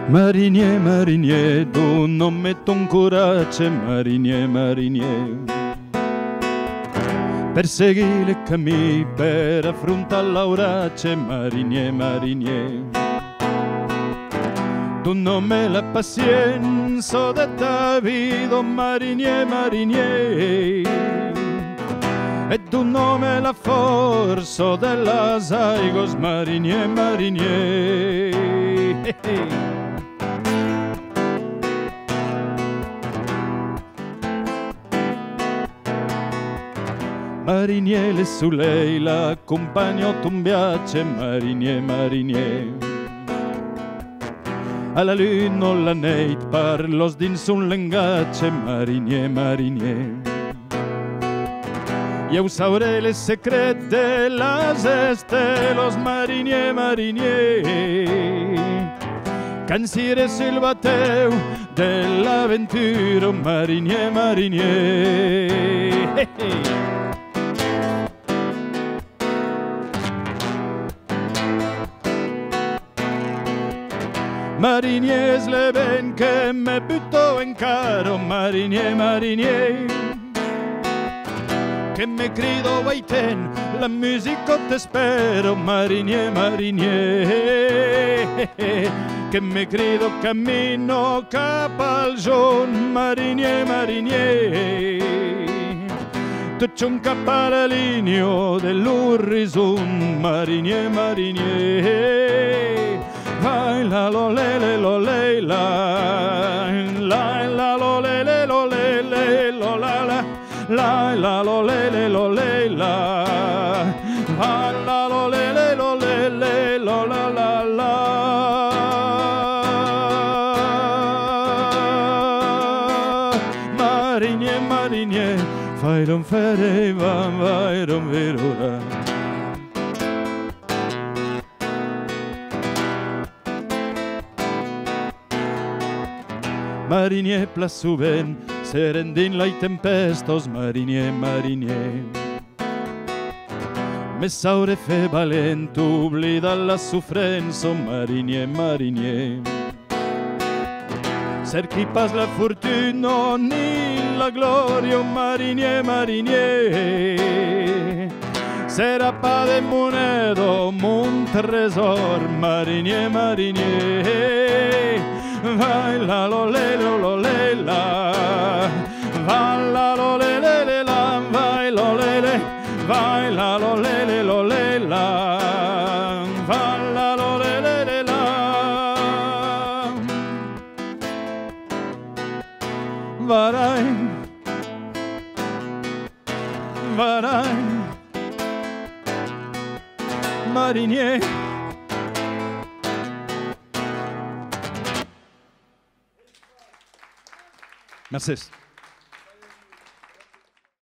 Marinier, marinier, d'un nome ton coratge, marinier, marinier. Per seguire il camí, per affrontare l'auratge, marinier, marinier. Tu nome la pazienza de ta vida, marinier, marinier. E tu nome la forza della aigos, marinier, marinier. Marinier, le soleil, l'accompagno ton viaggio, marinier, marinier. Alla lune o la neit parlos dins un lengatge, marinier, marinier. Io sauré les secrets de las estelos, marinier, marinier. Cansires il bateu dell'avventura, marinier, marinier. Marinier, le ven che me butto in caro, marinier, marinier. Che me grido vaiten, la musica te spero, marinier, marinier. Che me grido cammino cap al giorno, marinier, marinier. Tu c'è un capparalineo dell'orizzonte, marinier, marinier. Vai la lo le la, la lo le lo la la, la lo le la, va la lo le lo la la la. Marinier, marinier, fai non fere vai non verora. Marinier, plasuben, se rendin la tempestos, marinier, marinier. Me saure fe valent, oblida la sofrença, marinier, marinier. Cerchi pas la fortuna ni la gloria, marinier, marinier. Serà pa de monedo, mon tresor, marinier, marinier. Vai la lo le la, va la lo le la, vai lo le, vai la lo le la, va la lo le la. Varai, varai, marinier. Merci.